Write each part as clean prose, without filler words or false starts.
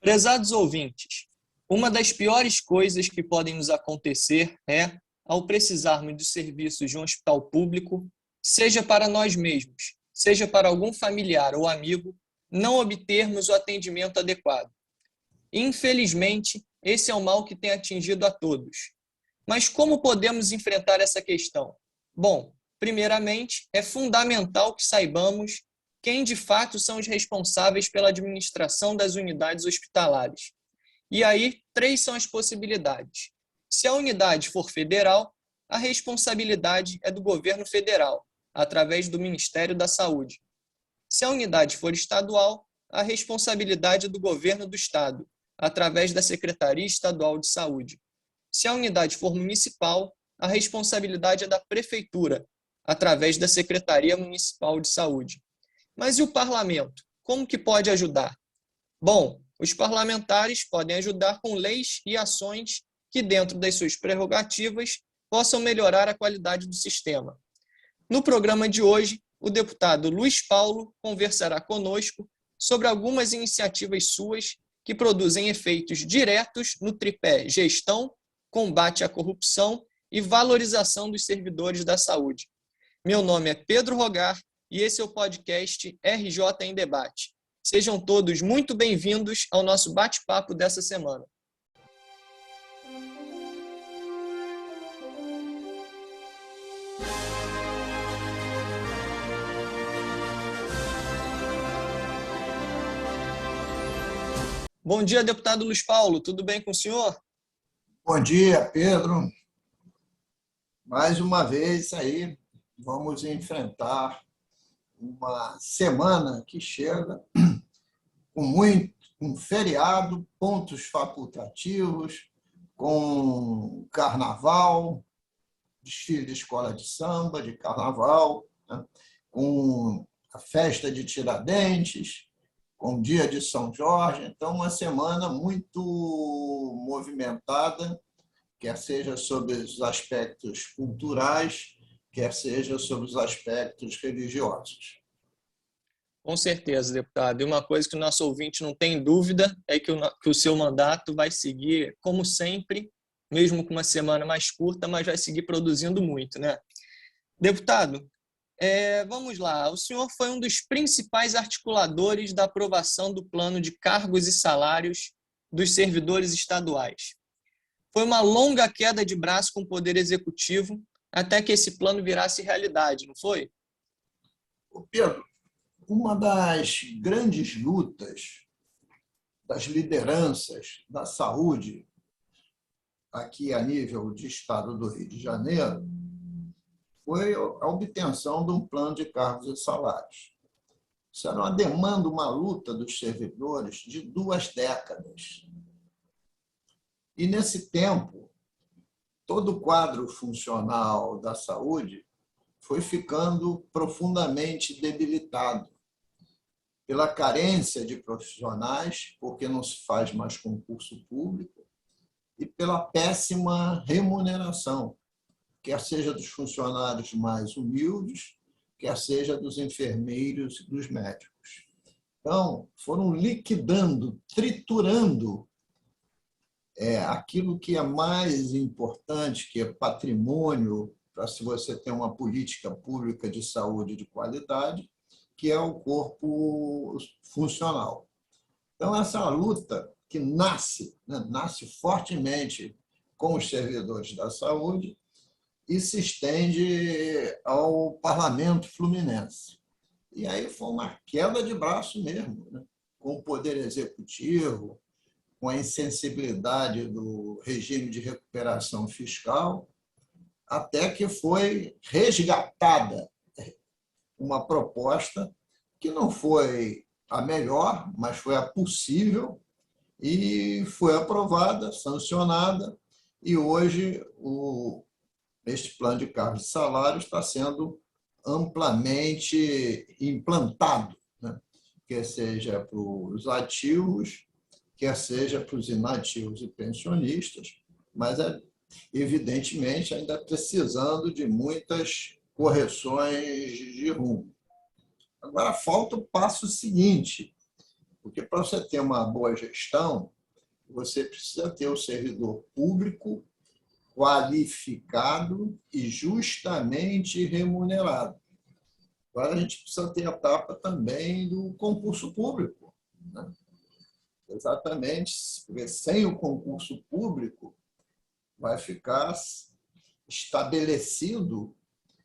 Prezados ouvintes, uma das piores coisas que podem nos acontecer é, ao precisarmos dos serviços de um hospital público, seja para nós mesmos, seja para algum familiar ou amigo, não obtermos o atendimento adequado. Infelizmente, esse é um mal que tem atingido a todos. Mas como podemos enfrentar essa questão? Bom, primeiramente, é fundamental que saibamos quem de fato são os responsáveis pela administração das unidades hospitalares. E aí, 3 são as possibilidades. Se a unidade for federal, a responsabilidade é do governo federal, através do Ministério da Saúde. Se a unidade for estadual, a responsabilidade é do governo do estado, através da Secretaria Estadual de Saúde. Se a unidade for municipal, a responsabilidade é da prefeitura, através da Secretaria Municipal de Saúde. Mas e o parlamento? Como que pode ajudar? Bom, os parlamentares podem ajudar com leis e ações que, dentro das suas prerrogativas, possam melhorar a qualidade do sistema. No programa de hoje, o deputado Luiz Paulo conversará conosco sobre algumas iniciativas suas que produzem efeitos diretos no tripé gestão, combate à corrupção e valorização dos servidores da saúde. Meu nome é Pedro Rogar e esse é o podcast RJ em Debate. Sejam todos muito bem-vindos ao nosso bate-papo dessa semana. Bom dia, deputado Luiz Paulo. Tudo bem com o senhor? Bom dia, Pedro. Mais uma vez aí, vamos enfrentar uma semana que chega com um feriado, pontos facultativos, com carnaval, desfile de escola de samba, de carnaval, né? Com a festa de Tiradentes, com o dia de São Jorge. Então, uma semana muito movimentada, quer seja sobre os aspectos culturais, quer seja sobre os aspectos religiosos. Com certeza, deputado. E uma coisa que o nosso ouvinte não tem dúvida é que o seu mandato vai seguir, como sempre, mesmo com uma semana mais curta, mas vai seguir produzindo muito, né? Deputado, vamos lá. O senhor foi um dos principais articuladores da aprovação do plano de cargos e salários dos servidores estaduais. Foi uma longa queda de braço com o Poder Executivo até que esse plano virasse realidade, não foi? Pedro, uma das grandes lutas das lideranças da saúde aqui a nível de Estado do Rio de Janeiro foi a obtenção de um plano de cargos e salários. Isso era uma demanda, uma luta dos servidores de 2 décadas. E, nesse tempo, todo o quadro funcional da saúde foi ficando profundamente debilitado pela carência de profissionais, porque não se faz mais concurso público, e pela péssima remuneração, quer seja dos funcionários mais humildes, quer seja dos enfermeiros e dos médicos. Então, foram liquidando, triturando aquilo que é mais importante, que é patrimônio, para se você ter uma política pública de saúde de qualidade, que é o corpo funcional. Então, essa é uma luta que nasce fortemente com os servidores da saúde e se estende ao Parlamento Fluminense. E aí foi uma queda de braço mesmo, né? Com o Poder Executivo, com a insensibilidade do regime de recuperação fiscal, até que foi resgatada uma proposta que não foi a melhor, mas foi a possível, e foi aprovada, sancionada, e hoje este plano de cargos e salários está sendo amplamente implantado, né? Quer seja para os ativos, quer seja para os inativos e pensionistas, mas, evidentemente, ainda precisando de muitas correções de rumo. Agora, falta o passo seguinte, Porque para você ter uma boa gestão, você precisa ter o servidor público qualificado e justamente remunerado. Agora, a gente precisa ter a etapa também do concurso público, né? Exatamente, porque sem o concurso público vai ficar estabelecido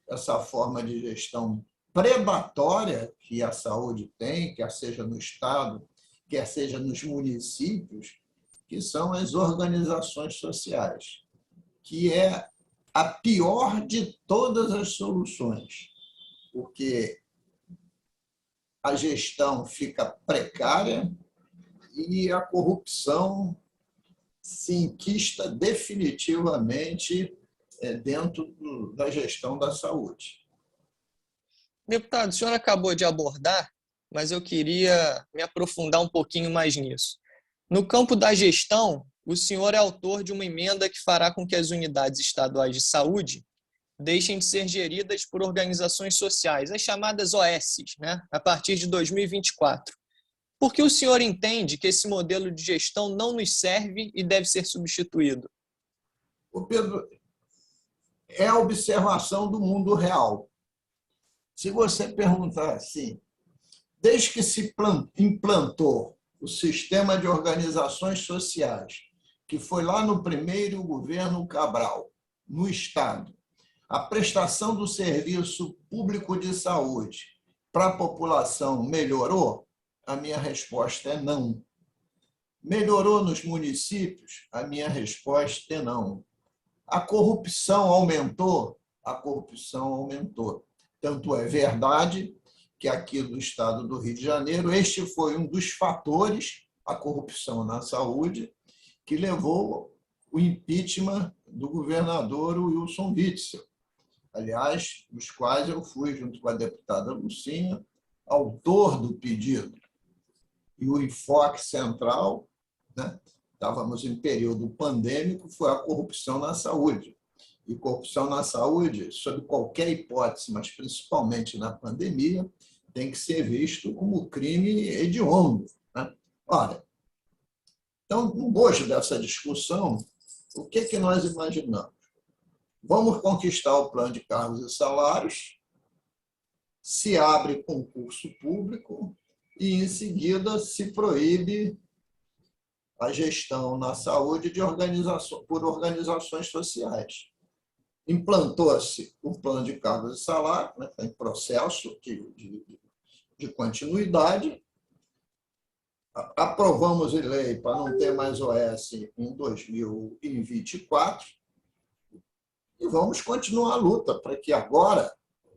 essa forma de gestão predatória que a saúde tem, quer seja no Estado, quer seja nos municípios, que são as organizações sociais, que é a pior de todas as soluções, porque a gestão fica precária e a corrupção se enquista definitivamente dentro da gestão da saúde. Deputado, o senhor acabou de abordar, mas eu queria me aprofundar um pouquinho mais nisso. No campo da gestão, o senhor é autor de uma emenda que fará com que as unidades estaduais de saúde deixem de ser geridas por organizações sociais, as chamadas OSs, né, a partir de 2024. Por que o senhor entende que esse modelo de gestão não nos serve e deve ser substituído? Ô Pedro, é a observação do mundo real. Se você perguntar assim, desde que se implantou o sistema de organizações sociais, que foi lá no primeiro governo Cabral, no Estado, a prestação do serviço público de saúde para a população melhorou? A minha resposta é não. Melhorou nos municípios? A minha resposta é não. A corrupção aumentou? A corrupção aumentou. Tanto é verdade que aqui no estado do Rio de Janeiro, este foi um dos fatores, a corrupção na saúde, que levou o impeachment do governador Wilson Witzel. Aliás, dos quais eu fui, junto com a deputada Lucinha, autor do pedido. E o enfoque central, né, estávamos em período pandêmico, foi a corrupção na saúde. E corrupção na saúde, sob qualquer hipótese, mas principalmente na pandemia, tem que ser visto como crime hediondo, né? Ora, então, no bojo dessa discussão, o que nós imaginamos? Vamos conquistar o plano de cargos e salários, se abre concurso público e, em seguida, se proíbe a gestão na saúde por organizações sociais. Implantou-se o plano de cargos e salários, né, em processo de continuidade. Aprovamos a lei para não ter mais OS em 2024 e vamos continuar a luta para que agora,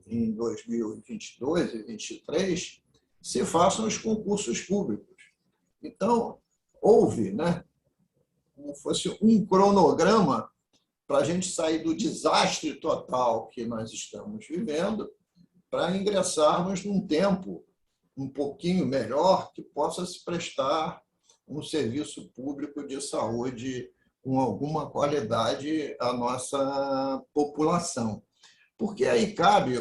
em 2022 e 2023, se façam os concursos públicos. Então, houve, né, como fosse um cronograma para a gente sair do desastre total que nós estamos vivendo, para ingressarmos num tempo um pouquinho melhor que possa se prestar um serviço público de saúde com alguma qualidade à nossa população. Porque aí cabe,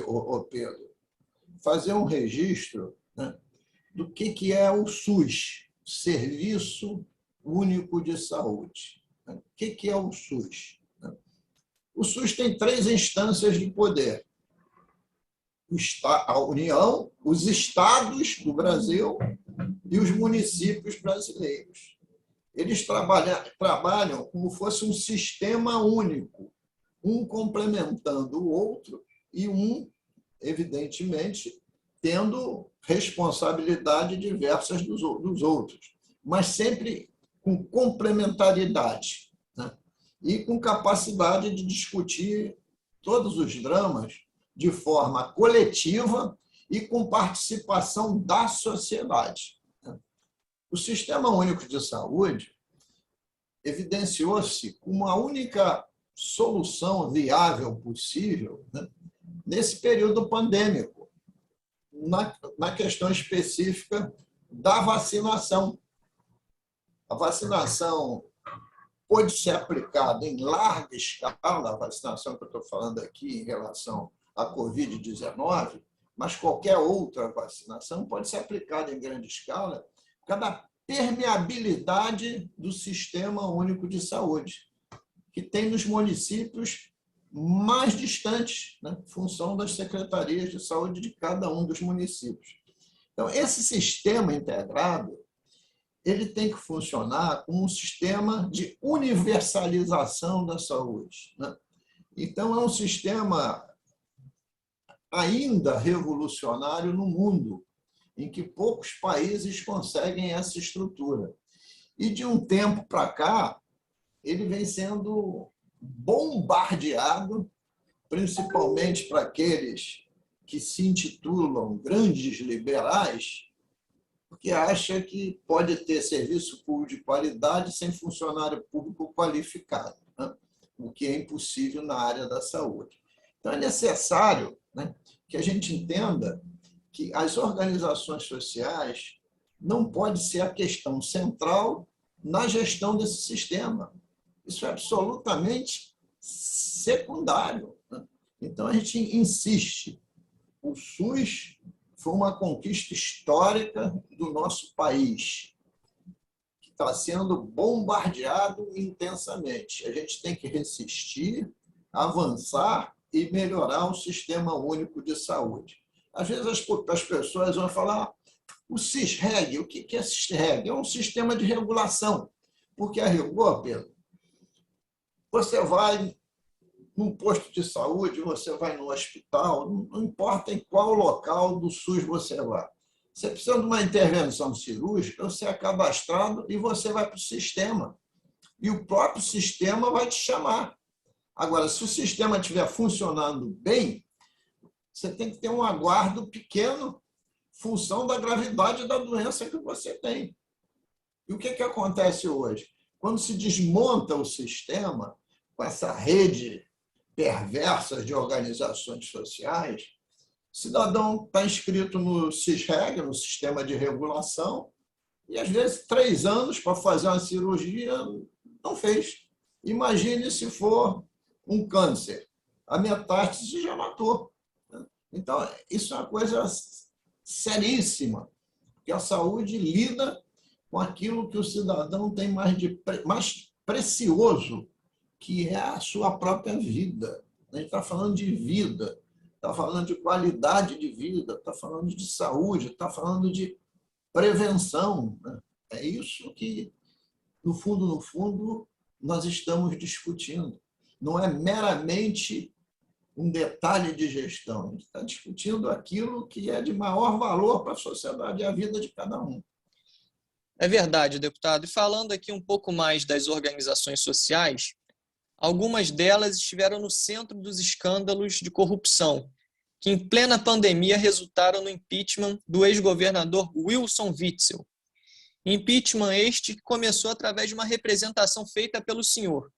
Pedro, fazer um registro, né, do que é o SUS, Serviço Único de Saúde. O que é o SUS? O SUS tem 3 instâncias de poder: a União, os estados do Brasil e os municípios brasileiros. Eles trabalham como fosse um sistema único, um complementando o outro e um, evidentemente, tendo responsabilidade diversas dos outros, mas sempre com complementariedade, né? E com capacidade de discutir todos os dramas de forma coletiva e com participação da sociedade. O Sistema Único de Saúde evidenciou-se como a única solução viável possível, né, nesse período pandêmico, na questão específica da vacinação. A vacinação pode ser aplicada em larga escala, a vacinação que eu estou falando aqui em relação à Covid-19, mas qualquer outra vacinação pode ser aplicada em grande escala cada permeabilidade do Sistema Único de Saúde, que tem nos municípios mais distantes, né, em função das secretarias de saúde de cada um dos municípios. Então, esse sistema integrado ele tem que funcionar como um sistema de universalização da saúde, né? Então, é um sistema ainda revolucionário no mundo, em que poucos países conseguem essa estrutura. E, de um tempo para cá, ele vem sendo bombardeado, principalmente para aqueles que se intitulam grandes liberais, porque acha que pode ter serviço público de qualidade sem funcionário público qualificado, né? O que é impossível na área da saúde. Então, é necessário, né, que a gente entenda que as organizações sociais não pode ser a questão central na gestão desse sistema. Isso é absolutamente secundário, né? Então, a gente insiste. O SUS foi uma conquista histórica do nosso país, que está sendo bombardeado intensamente. A gente tem que resistir, avançar e melhorar o Sistema Único de Saúde. Às vezes as pessoas vão falar, o CISREG, o que é CISREG? É um sistema de regulação, porque a rigor, Pedro, você vai num posto de saúde, você vai no hospital, não importa em qual local do SUS você vai. Você precisa de uma intervenção cirúrgica, você é cadastrado e você vai para o sistema. E o próprio sistema vai te chamar. Agora, se o sistema estiver funcionando bem, você tem que ter um aguardo pequeno, função da gravidade da doença que você tem. E o que acontece hoje? Quando se desmonta o sistema, com essa rede perversas de organizações sociais, o cidadão está inscrito no CISREG, no Sistema de Regulação, e, às vezes, 3 anos para fazer uma cirurgia, não fez. Imagine se for um câncer. A metástase já matou. Então, isso é uma coisa seríssima, porque a saúde lida com aquilo que o cidadão tem mais precioso, que é a sua própria vida. A gente está falando de vida, está falando de qualidade de vida, está falando de saúde, está falando de prevenção, né? É isso que, no fundo, nós estamos discutindo. Não é meramente um detalhe de gestão, a gente está discutindo aquilo que é de maior valor para a sociedade e a vida de cada um. É verdade, deputado. E falando aqui um pouco mais das organizações sociais, algumas delas estiveram no centro dos escândalos de corrupção, que em plena pandemia resultaram no impeachment do ex-governador Wilson Witzel. Impeachment este que começou através de uma representação feita pelo senhor.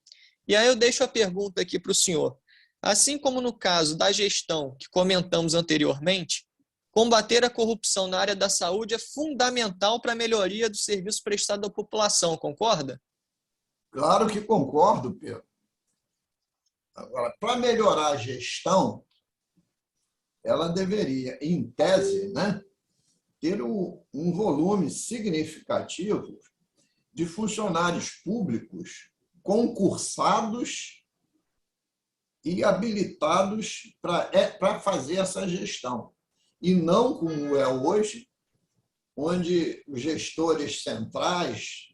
E aí eu deixo a pergunta aqui para o senhor. Assim como no caso da gestão que comentamos anteriormente, combater a corrupção na área da saúde é fundamental para a melhoria do serviço prestado à população, concorda? Claro que concordo, Pedro. Agora, para melhorar a gestão, ela deveria, em tese, né, ter um volume significativo de funcionários públicos concursados e habilitados para fazer essa gestão. E não como é hoje, onde os gestores centrais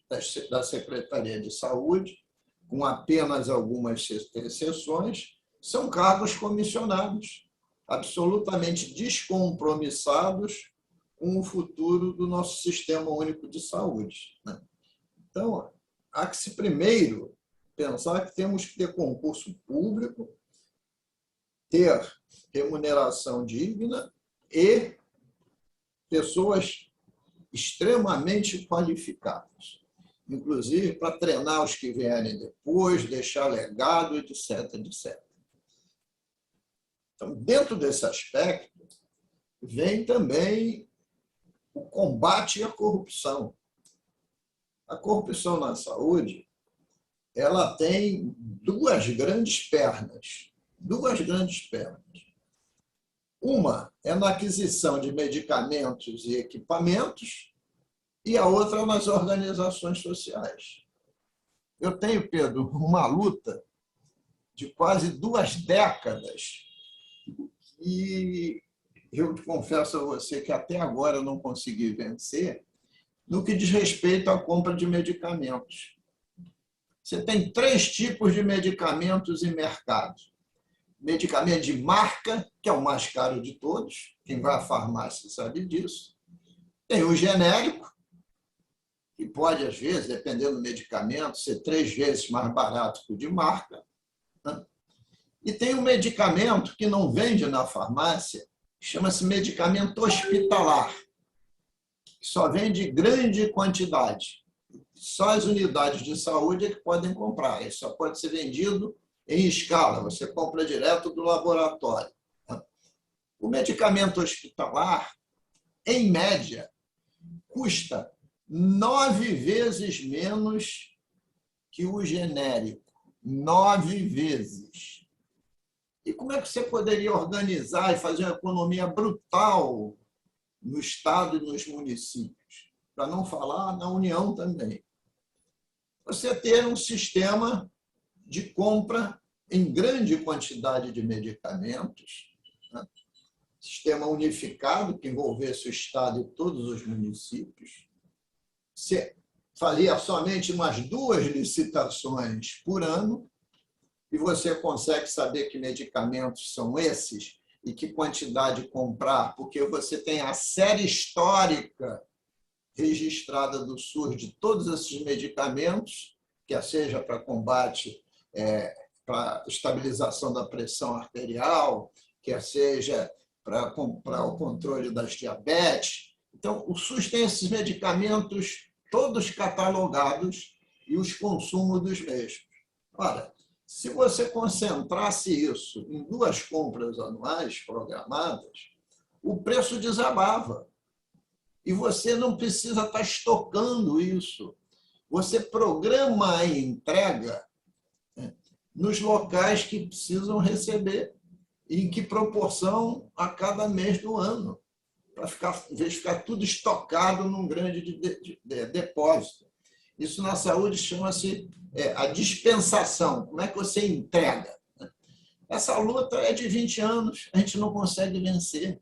da Secretaria de Saúde, com apenas algumas exceções, são cargos comissionados, absolutamente descompromissados com o futuro do nosso Sistema Único de Saúde, né? Então, há que se primeiro pensar que temos que ter concurso público, ter remuneração digna e pessoas extremamente qualificadas, inclusive para treinar os que vierem depois, deixar legado, etc, etc. Então, dentro desse aspecto, vem também o combate à corrupção. A corrupção na saúde, ela tem duas grandes pernas. Uma é na aquisição de medicamentos e equipamentos, e a outra nas organizações sociais. Eu tenho, Pedro, uma luta de quase 2 décadas e eu confesso a você que até agora eu não consegui vencer no que diz respeito à compra de medicamentos. Você tem 3 tipos de medicamentos em mercado. Medicamento de marca, que é o mais caro de todos, quem vai à farmácia sabe disso. Tem o genérico, que pode, às vezes, dependendo do medicamento, ser 3 vezes mais barato que o de marca. E tem um medicamento que não vende na farmácia, chama-se medicamento hospitalar, que só vende grande quantidade. Só as unidades de saúde é que podem comprar. Ele só pode ser vendido em escala, você compra direto do laboratório. O medicamento hospitalar, em média, custa 9 vezes menos que o genérico. 9 vezes. E como é que você poderia organizar e fazer uma economia brutal no Estado e nos municípios? Para não falar na União também. Você ter um sistema de compra em grande quantidade de medicamentos, né? Sistema unificado que envolvesse o Estado e todos os municípios. Você faria somente umas 2 licitações por ano e você consegue saber que medicamentos são esses e que quantidade comprar, porque você tem a série histórica registrada do SUS de todos esses medicamentos, quer seja para combate, para estabilização da pressão arterial, quer seja para o controle das diabetes. Então, o SUS tem esses medicamentos todos catalogados e os consumos dos mesmos. Ora, se você concentrasse isso em 2 compras anuais programadas, o preço desabava. E você não precisa estar estocando isso. Você programa a entrega nos locais que precisam receber e em que proporção a cada mês do ano, para em vez de ficar tudo estocado num grande depósito. Isso na saúde chama-se a dispensação. Como é que você entrega? Essa luta é de 20 anos, a gente não consegue vencer,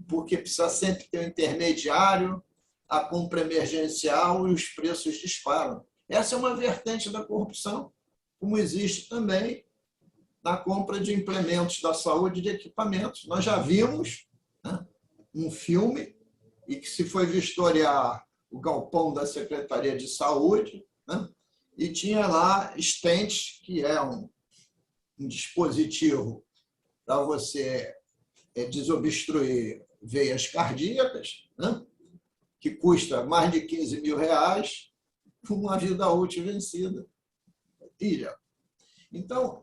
porque precisa sempre ter um intermediário, a compra emergencial e os preços disparam. Essa é uma vertente da corrupção, como existe também na compra de implementos da saúde e de equipamentos. Nós já vimos, né, um filme, e que se foi vistoriar o galpão da Secretaria de Saúde, né, e tinha lá stents, que é um dispositivo para você desobstruir veias cardíacas, né, que custa mais de 15 mil reais, com uma vida útil vencida. Então,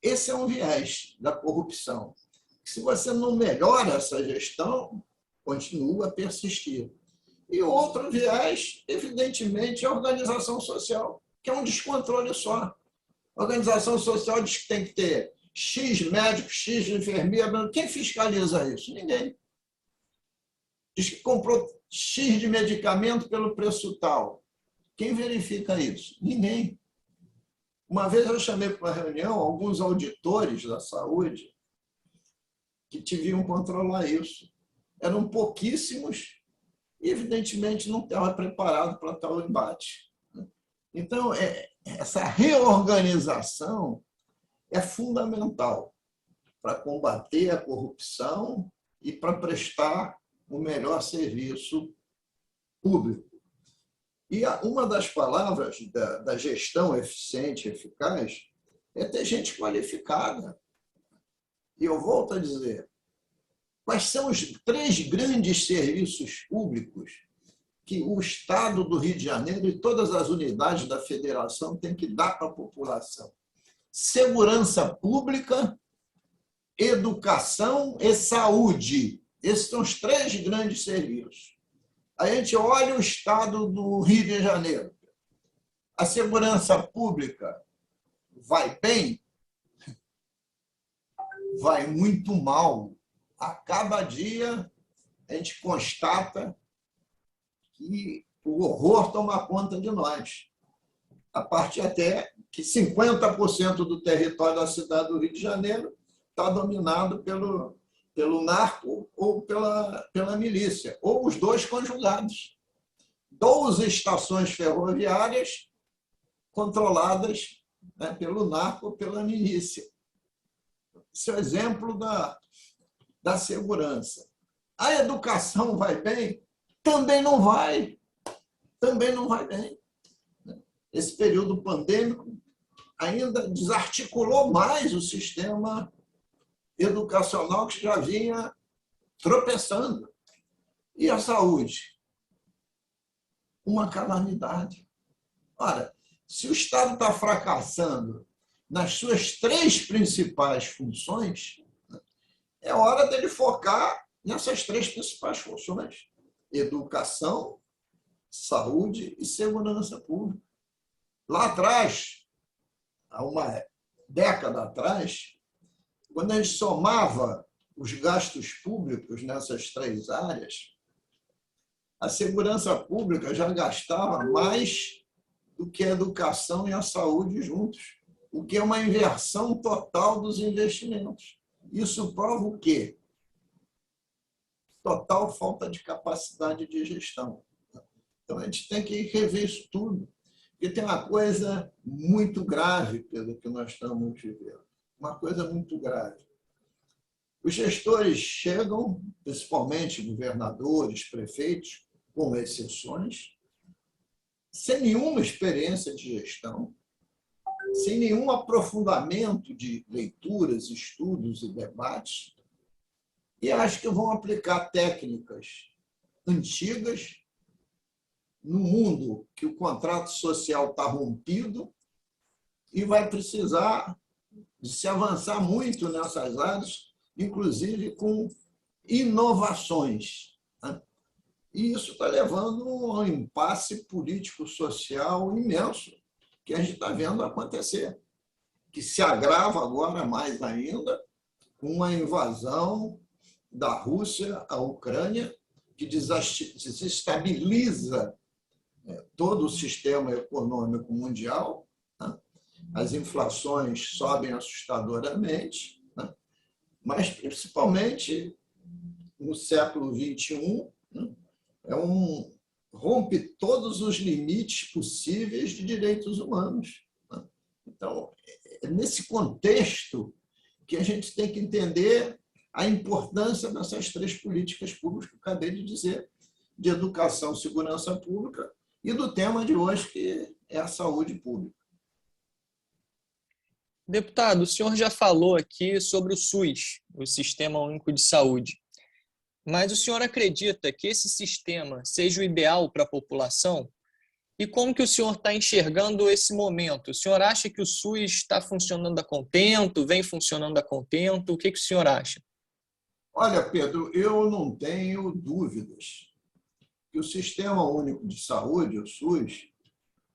esse é um viés da corrupção. Se você não melhora essa gestão, continua a persistir. E o outro viés, evidentemente, é a organização social, que é um descontrole só. A organização social diz que tem que ter X médicos, X enfermeira. Quem fiscaliza isso? Ninguém. Diz que comprou X de medicamento pelo preço tal. Quem verifica isso? Ninguém. Uma vez eu chamei para uma reunião alguns auditores da saúde que deviam controlar isso. Eram pouquíssimos e, evidentemente, não estavam preparados para tal embate. Então, essa reorganização é fundamental para combater a corrupção e para prestar o melhor serviço público. E uma das palavras da gestão eficiente e eficaz é ter gente qualificada. E eu volto a dizer, quais são os 3 grandes serviços públicos que o Estado do Rio de Janeiro e todas as unidades da federação têm que dar para a população? Segurança pública, educação e saúde. Esses são os 3 grandes serviços. A gente olha o Estado do Rio de Janeiro. A segurança pública vai bem? Vai muito mal. A cada dia, a gente constata que o horror toma conta de nós, a partir até que 50% do território da cidade do Rio de Janeiro está dominado pelo narco ou pela milícia, ou os dois conjugados. 12 estações ferroviárias controladas, né, pelo narco ou pela milícia. Esse é o exemplo da segurança. A educação vai bem? Também não vai. Também não vai bem. Esse período pandêmico ainda desarticulou mais o sistema educacional que já vinha tropeçando. E a saúde? Uma calamidade. Ora, se o Estado está fracassando nas suas 3 principais funções, é hora dele focar nessas 3 principais funções: educação, saúde e segurança pública. Lá atrás, há uma década atrás, quando a gente somava os gastos públicos nessas 3 áreas, a segurança pública já gastava mais do que a educação e a saúde juntos, o que é uma inversão total dos investimentos. Isso prova o quê? Total falta de capacidade de gestão. Então, a gente tem que rever isso tudo, porque tem uma coisa muito grave, Pedro, que nós estamos vivendo. Uma coisa muito grave. Os gestores chegam, principalmente governadores, prefeitos, com exceções, sem nenhuma experiência de gestão, sem nenhum aprofundamento de leituras, estudos e debates, e acho que vão aplicar técnicas antigas no mundo que o contrato social está rompido e vai precisar de se avançar muito nessas áreas, inclusive com inovações. E isso está levando a um impasse político-social imenso que a gente está vendo acontecer, que se agrava agora mais ainda com a invasão da Rússia à Ucrânia, que desestabiliza todo o sistema econômico mundial. As inflações sobem assustadoramente, mas, principalmente, no século XXI, rompe todos os limites possíveis de direitos humanos. Então, é nesse contexto que a gente tem que entender a importância dessas 3 políticas públicas que eu acabei de dizer, de educação, segurança pública e do tema de hoje, que é a saúde pública. Deputado, o senhor já falou aqui sobre o SUS, o Sistema Único de Saúde. Mas o senhor acredita que esse sistema seja o ideal para a população? E como que o senhor está enxergando esse momento? O senhor acha que o SUS está funcionando a contento, vem funcionando a contento? O que o senhor acha? Olha, Pedro, eu não tenho dúvidas que o Sistema Único de Saúde, o SUS,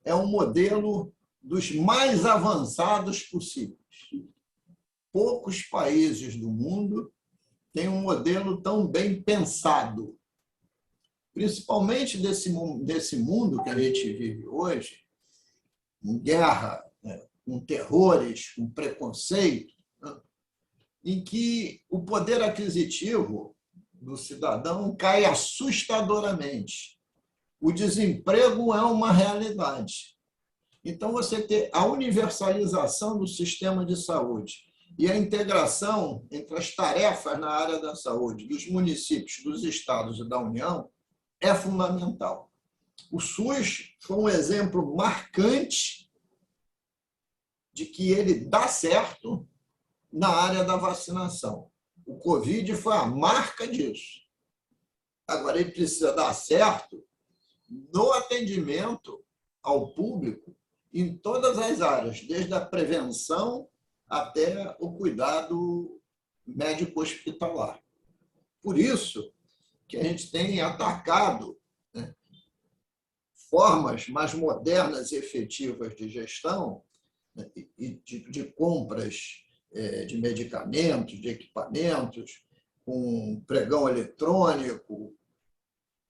é um modelo dos mais avançados possíveis. Poucos países do mundo têm um modelo tão bem pensado, principalmente desse mundo que a gente vive hoje, com guerra, com terrores, com preconceito, em que o poder aquisitivo do cidadão cai assustadoramente. O desemprego é uma realidade. Então, você ter a universalização do sistema de saúde e a integração entre as tarefas na área da saúde dos municípios, dos estados e da União é fundamental. O SUS foi um exemplo marcante de que ele dá certo na área da vacinação. O Covid foi a marca disso. Agora, ele precisa dar certo no atendimento ao público em todas as áreas, desde a prevenção até o cuidado médico-hospitalar. Por isso que a gente tem atacado formas mais modernas e efetivas de gestão e de compras de medicamentos, de equipamentos, com pregão eletrônico,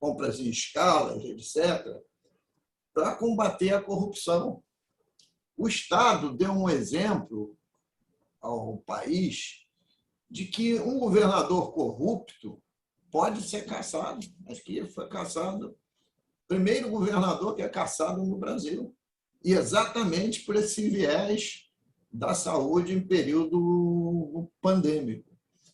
compras em escalas, etc., para combater a corrupção. O Estado deu um exemplo ao país de que um governador corrupto pode ser cassado. Acho que foi cassado, o primeiro governador que é cassado no Brasil. E exatamente por esse viés da saúde em período pandêmico.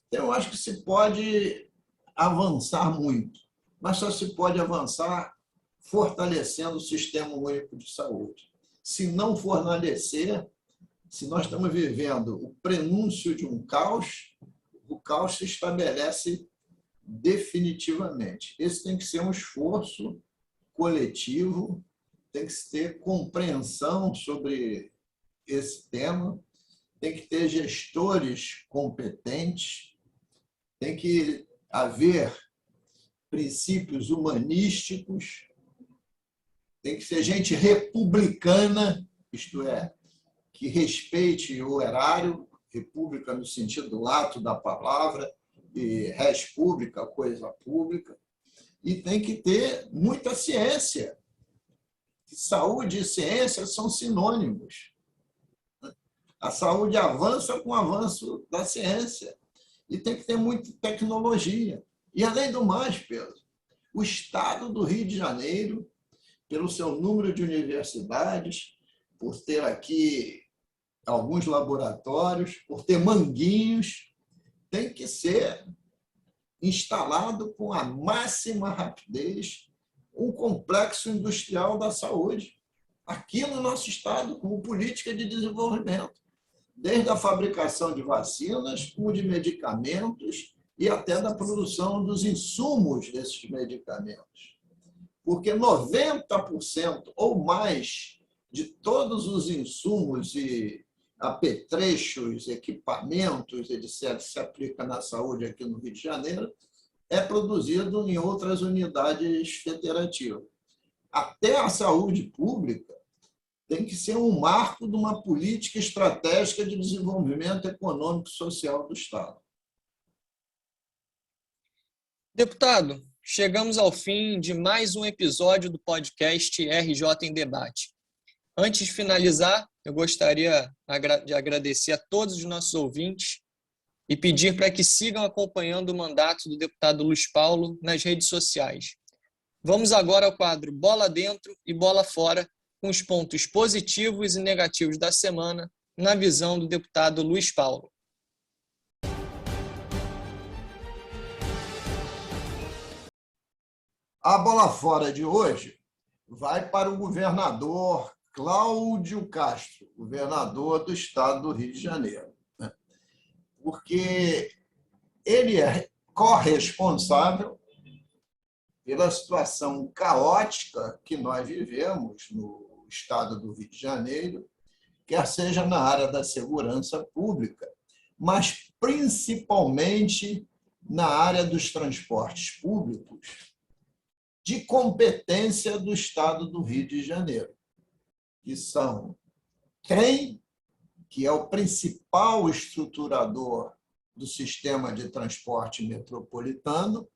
Então, eu acho que se pode avançar muito, mas só se pode avançar fortalecendo o Sistema Único de Saúde. Se não fortalecer, se nós estamos vivendo o prenúncio de um caos, o caos se estabelece definitivamente. Esse tem que ser um esforço coletivo, tem que ter compreensão sobre esse tema, tem que ter gestores competentes, tem que haver princípios humanísticos, tem que ser gente republicana, isto é, que respeite o erário, república no sentido lato da palavra, e res pública, coisa pública, e tem que ter muita ciência. Saúde e ciência são sinônimos. A saúde avança com o avanço da ciência. E tem que ter muita tecnologia. E, além do mais, Pedro, o Estado do Rio de Janeiro, pelo seu número de universidades, por ter aqui alguns laboratórios, por ter Manguinhos, tem que ser instalado com a máxima rapidez um complexo industrial da saúde, aqui no nosso Estado, como política de desenvolvimento, desde a fabricação de vacinas, como de medicamentos e até da produção dos insumos desses medicamentos. Porque 90% ou mais de todos os insumos e apetrechos, equipamentos, etc., que se aplica na saúde aqui no Rio de Janeiro, é produzido em outras unidades federativas. Até a saúde pública tem que ser um marco de uma política estratégica de desenvolvimento econômico e social do Estado. Deputado, chegamos ao fim de mais um episódio do podcast RJ em Debate. Antes de finalizar, eu gostaria de agradecer a todos os nossos ouvintes e pedir para que sigam acompanhando o mandato do deputado Luiz Paulo nas redes sociais. Vamos agora ao quadro Bola Dentro e Bola Fora, com os pontos positivos e negativos da semana, na visão do deputado Luiz Paulo. A bola fora de hoje vai para o governador Cláudio Castro, governador do estado do Rio de Janeiro, porque ele é corresponsável pela situação caótica que nós vivemos no estado do Rio de Janeiro, quer seja na área da segurança pública, mas principalmente na área dos transportes públicos, de competência do estado do Rio de Janeiro, que são trem, que é o principal estruturador do sistema de transporte metropolitano,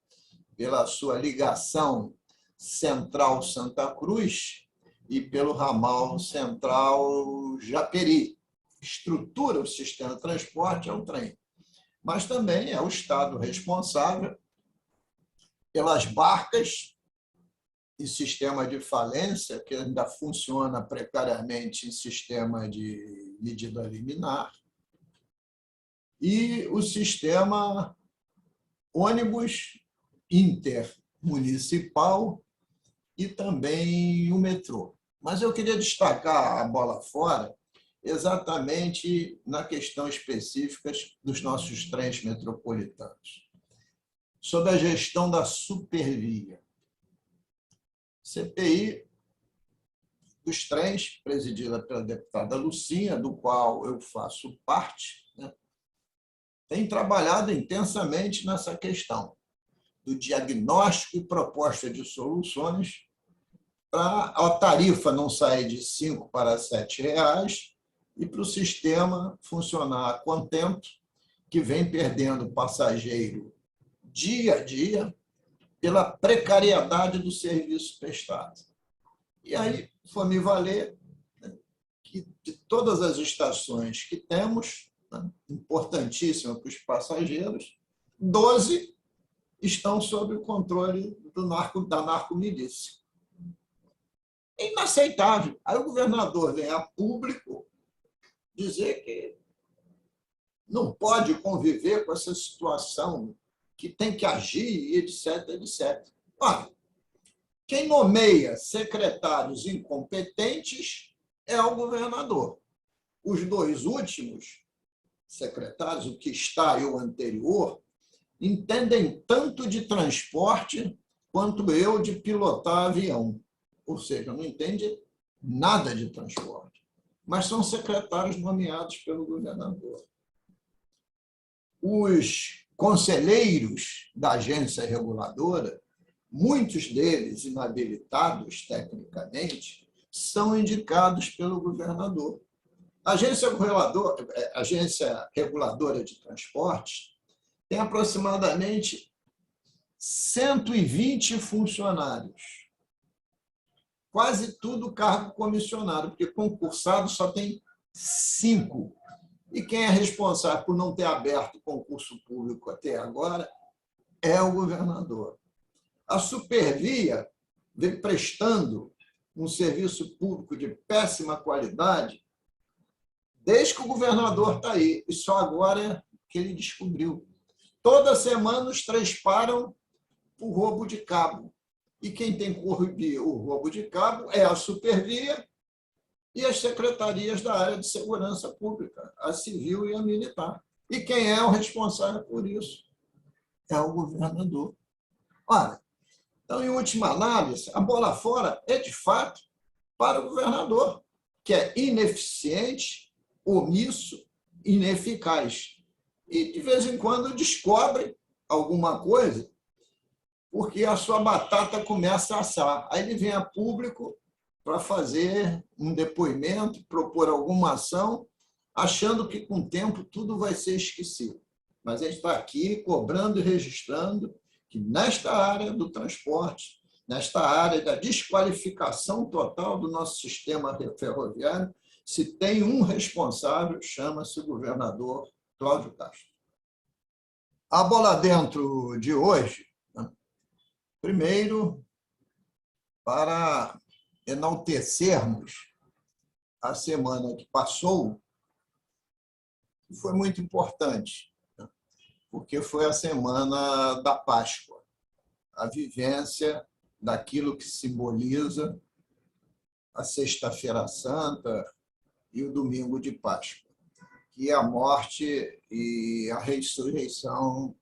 pela sua ligação Central-Santa Cruz e pelo ramal Central-Japeri. Estrutura o sistema de transporte é o trem. Mas também é o Estado responsável pelas barcas e sistema de falência, que ainda funciona precariamente em sistema de medida liminar, e o sistema ônibus intermunicipal e também o metrô. Mas eu queria destacar a bola fora exatamente na questão específica dos nossos trens metropolitanos, sobre a gestão da Supervia. CPI dos trens, presidida pela deputada Lucinha, do qual eu faço parte, tem trabalhado intensamente nessa questão do diagnóstico e proposta de soluções para a tarifa não sair de R$ 5 para R$ 7 e para o sistema funcionar a contento, que vem perdendo passageiro dia a dia, pela precariedade do serviço prestado. E aí foi me valer, né, que de todas as estações que temos, né, importantíssima para os passageiros, 12 estão sob o controle da narcomilícia. É inaceitável. Aí o governador vem a público dizer que não pode conviver com essa situação, que tem que agir, etc, etc. Olha, quem nomeia secretários incompetentes é o governador. Os dois últimos secretários, o que está e o anterior, entendem tanto de transporte quanto eu de pilotar avião. Ou seja, não entende nada de transporte, mas são secretários nomeados pelo governador. Os conselheiros da agência reguladora, muitos deles inabilitados tecnicamente, são indicados pelo governador. A agência reguladora de transportes tem aproximadamente 120 funcionários, quase tudo cargo comissionado, porque concursado só tem 5. E quem é responsável por não ter aberto concurso público até agora é o governador. A Supervia vem prestando um serviço público de péssima qualidade desde que o governador está aí, e só agora que ele descobriu. Toda semana os 3 param por roubo de cabo. E quem tem que coibir o roubo de cabo é a Supervia e as secretarias da área de segurança pública, a civil e a militar. E quem é o responsável por isso? É o governador. Olha, então, em última análise, a bola fora é, de fato, para o governador, que é ineficiente, omisso, ineficaz. E, de vez em quando, descobre alguma coisa porque a sua batata começa a assar. Aí ele vem a público para fazer um depoimento, propor alguma ação, achando que, com o tempo, tudo vai ser esquecido. Mas a gente está aqui cobrando e registrando que, nesta área do transporte, nesta área da desqualificação total do nosso sistema ferroviário, se tem um responsável, chama-se o governador Cláudio Castro. A bola dentro de hoje, né? Primeiro, para enaltecermos a semana que passou, que foi muito importante, né? Porque foi a semana da Páscoa, a vivência daquilo que simboliza a Sexta-feira Santa e o Domingo de Páscoa, que é a morte e a ressurreição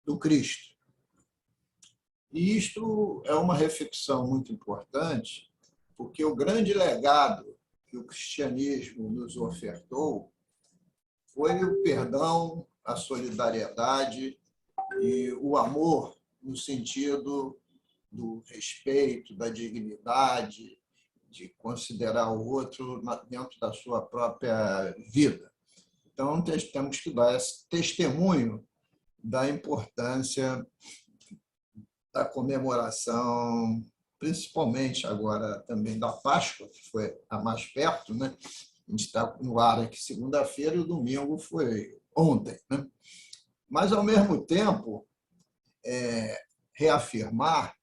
do Cristo. E isto é uma reflexão muito importante, porque o grande legado que o cristianismo nos ofertou foi o perdão, a solidariedade e o amor no sentido do respeito, da dignidade, de considerar o outro dentro da sua própria vida. Então, temos que dar esse testemunho da importância da comemoração, principalmente agora também da Páscoa, que foi a mais perto, né? A gente está no ar aqui segunda-feira e o domingo foi ontem, né? Mas, ao mesmo tempo, reafirmar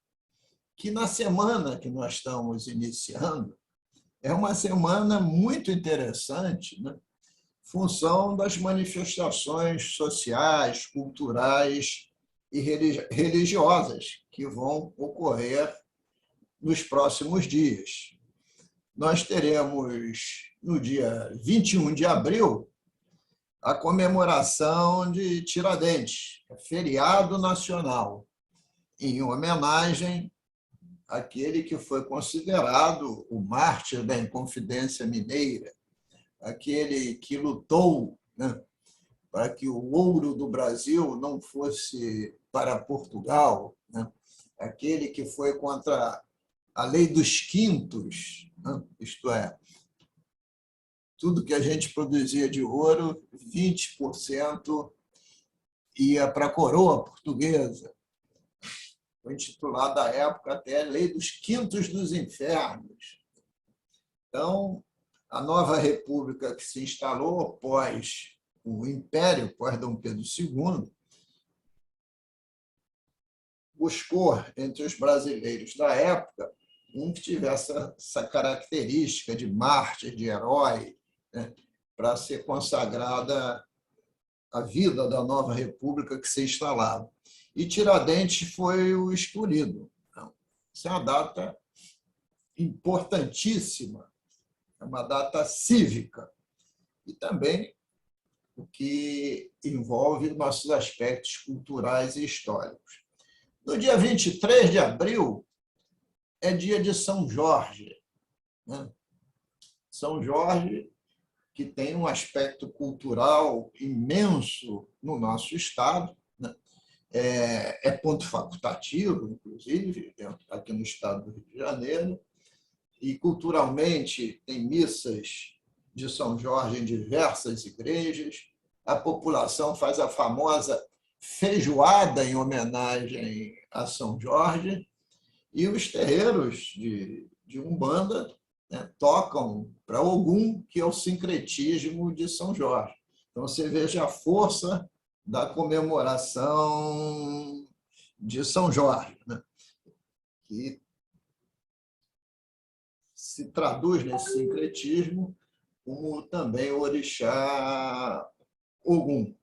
que na semana que nós estamos iniciando é uma semana muito interessante, né? Função das manifestações sociais, culturais e religiosas que vão ocorrer nos próximos dias. Nós teremos, no dia 21 de abril, a comemoração de Tiradentes, feriado nacional, em homenagem àquele que foi considerado o mártir da Inconfidência Mineira, aquele que lutou, né, para que o ouro do Brasil não fosse para Portugal, né, aquele que foi contra a lei dos quintos, né, isto é, tudo que a gente produzia de ouro, 20% ia para a coroa portuguesa. foi intitulada à época até Lei dos Quintos dos Infernos. Então, a nova república que se instalou após o Império, após Dom Pedro II, buscou entre os brasileiros da época um que tivesse essa característica de mártir, de herói, né, para ser consagrada a vida da nova república que se instalava. E Tiradentes foi o escolhido. Então, essa é uma data importantíssima, é uma data cívica e também o que envolve nossos aspectos culturais e históricos. No dia 23 de abril é dia de São Jorge, né? São Jorge, que tem um aspecto cultural imenso no nosso estado, né? É ponto facultativo, inclusive, aqui no estado do Rio de Janeiro, e culturalmente tem missas de São Jorge em diversas igrejas. A população faz a famosa feijoada em homenagem a São Jorge, e os terreiros de Umbanda, né, tocam para Ogum, que é o sincretismo de São Jorge. Então, você veja a força da comemoração de São Jorge, né, que se traduz nesse sincretismo como também o orixá Ogum.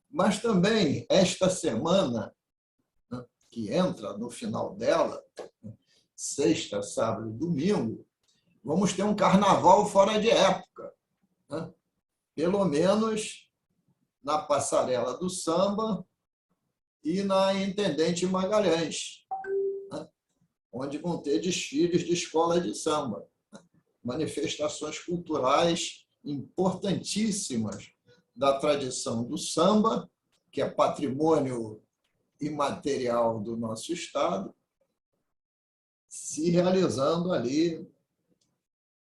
Mas também, esta semana, né, que entra no final dela, sexta, sábado e domingo, vamos ter um carnaval fora de época, né? Pelo menos na Passarela do Samba e na Intendente Magalhães, né, onde vão ter desfiles de escola de samba, né, manifestações culturais importantíssimas da tradição do samba, que é patrimônio imaterial do nosso estado, se realizando ali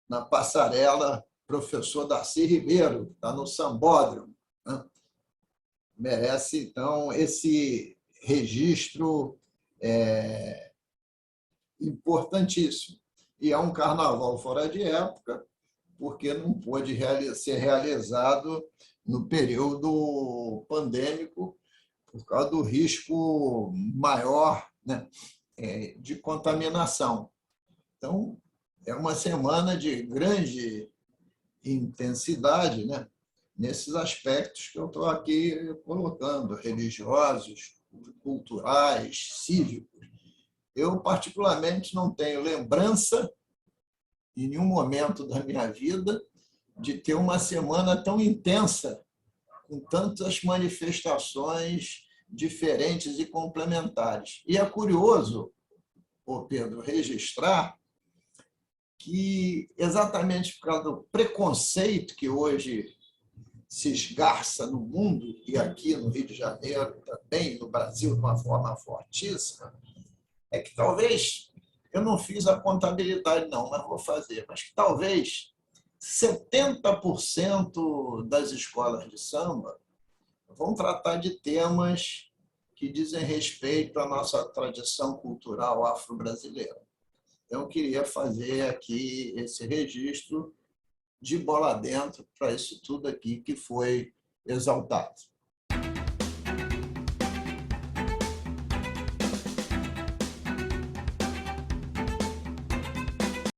na passarela Professor Darcy Ribeiro, que está no Sambódromo, né? Merece, então, esse registro importantíssimo. E é um carnaval fora de época, porque não pôde ser realizado no período pandêmico, por causa do risco maior, né, de contaminação. Então, é uma semana de grande intensidade, né, nesses aspectos que eu estou aqui colocando, religiosos, culturais, cívicos. Eu, particularmente, não tenho lembrança, em nenhum momento da minha vida, de ter uma semana tão intensa, com tantas manifestações diferentes e complementares. E é curioso, Pedro, registrar que, exatamente por causa do preconceito que hoje se esgarça no mundo, e aqui no Rio de Janeiro também, no Brasil, de uma forma fortíssima, é que talvez, eu não fiz a contabilidade não, mas vou fazer, mas que talvez 70% das escolas de samba vão tratar de temas que dizem respeito à nossa tradição cultural afro-brasileira. Então, eu queria fazer aqui esse registro de bola dentro para isso tudo aqui que foi exaltado.